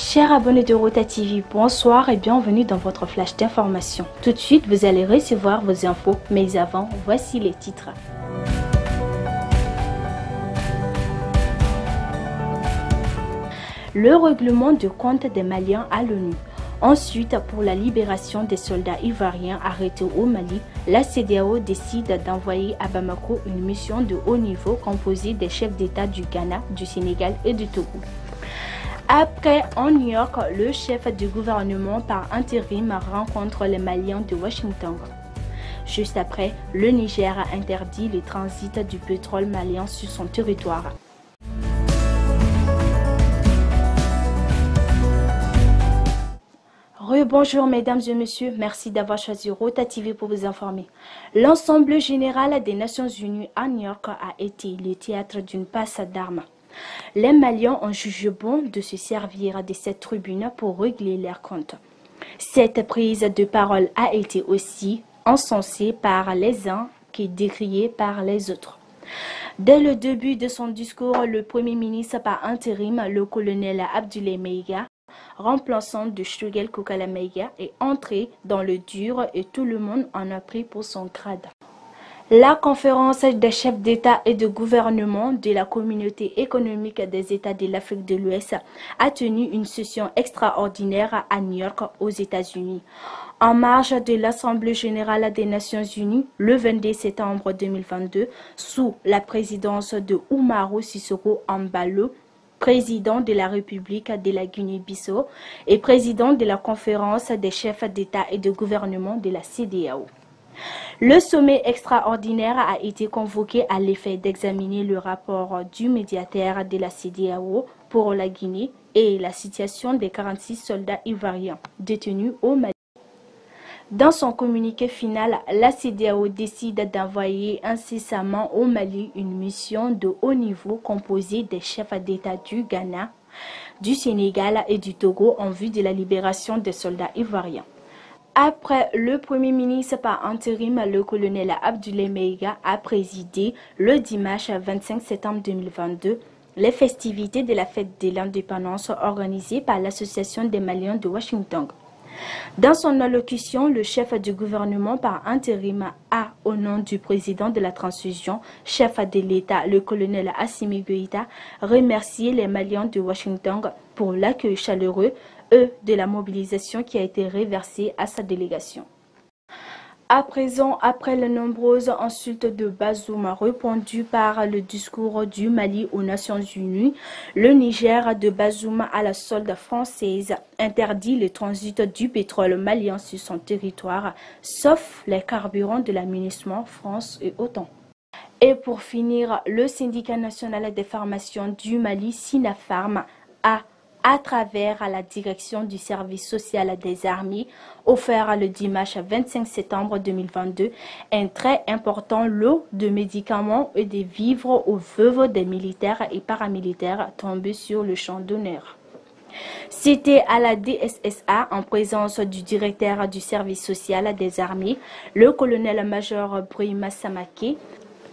Chers abonnés de Rota TV, bonsoir et bienvenue dans votre flash d'information. Tout de suite, vous allez recevoir vos infos, mais avant, voici les titres. Le règlement de compte des Maliens à l'ONU. Ensuite, pour la libération des soldats ivoiriens arrêtés au Mali, la CEDEAO décide d'envoyer à Bamako une mission de haut niveau composée des chefs d'État du Ghana, du Sénégal et du Togo. Après, en New York, le chef du gouvernement par intérim rencontre les Maliens de Washington. Juste après, le Niger a interdit le transit du pétrole malien sur son territoire. Bonjour mesdames et messieurs, merci d'avoir choisi Rota TV pour vous informer. L'Assemblée générale des Nations Unies à New York a été le théâtre d'une passe d'armes. Les Maliens ont jugé bon de se servir de cette tribune pour régler leurs comptes. Cette prise de parole a été aussi encensée par les uns que décriée par les autres. Dès le début de son discours, le Premier ministre par intérim, le colonel Abdoulaye Maïga, remplaçant de Choguel Kokala Maïga, est entré dans le dur et tout le monde en a pris pour son grade. La conférence des chefs d'État et de gouvernement de la Communauté économique des États de l'Afrique de l'Ouest a tenu une session extraordinaire à New York aux États-Unis. En marge de l'Assemblée générale des Nations Unies, le 22 septembre 2022, sous la présidence de Umaru Sissoco Embalo, président de la République de la Guinée-Bissau et président de la conférence des chefs d'État et de gouvernement de la CEDEAO. Le sommet extraordinaire a été convoqué à l'effet d'examiner le rapport du médiateur de la CEDEAO pour la Guinée et la situation des 46 soldats ivoiriens détenus au Mali. Dans son communiqué final, la CEDEAO décide d'envoyer incessamment au Mali une mission de haut niveau composée des chefs d'État du Ghana, du Sénégal et du Togo en vue de la libération des soldats ivoiriens. Après le Premier ministre par intérim, le colonel Abdoulaye Maïga a présidé le dimanche 25 septembre 2022 les festivités de la fête de l'indépendance organisées par l'Association des Maliens de Washington. Dans son allocution, le chef du gouvernement par intérim a, au nom du président de la transition, chef de l'État, le colonel Assimi Goïta, remercié les Maliens de Washington pour l'accueil chaleureux et de la mobilisation qui a été reversée à sa délégation. À présent, après les nombreuses insultes de Bazoum répondues par le discours du Mali aux Nations Unies, le Niger de Bazoum à la solde française interdit le transit du pétrole malien sur son territoire, sauf les carburants de l'aménagement France et OTAN. Et pour finir, le syndicat national des pharmaciens du Mali, Sinafarm, a à travers la direction du service social des armées, offert le dimanche 25 septembre 2022 un très important lot de médicaments et de vivres aux veuves des militaires et paramilitaires tombés sur le champ d'honneur. C'était à la DSSA en présence du directeur du service social des armées, le colonel-major Brima Samake,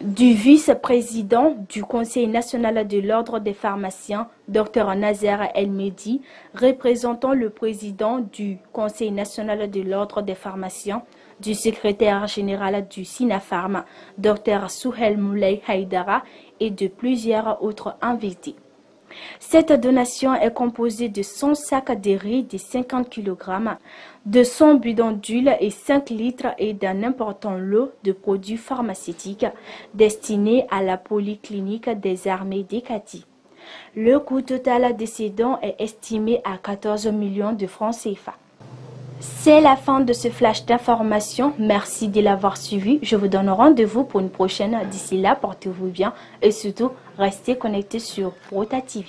du vice-président du Conseil national de l'Ordre des pharmaciens, Dr Nazer El-Mehdi, représentant le président du Conseil national de l'Ordre des pharmaciens, du secrétaire général du Sinafarm, Dr Souhel Moulay Haïdara, et de plusieurs autres invités. Cette donation est composée de 100 sacs de riz de 50 kg, de 100 bidons d'huile et 5 litres et d'un important lot de produits pharmaceutiques destinés à la polyclinique des armées d'Ekati. Le coût total de ces dons est estimé à 14 millions de francs CFA. C'est la fin de ce flash d'information. Merci de l'avoir suivi. Je vous donne rendez-vous pour une prochaine. D'ici là, portez-vous bien et surtout, restez connectés sur Rota TV.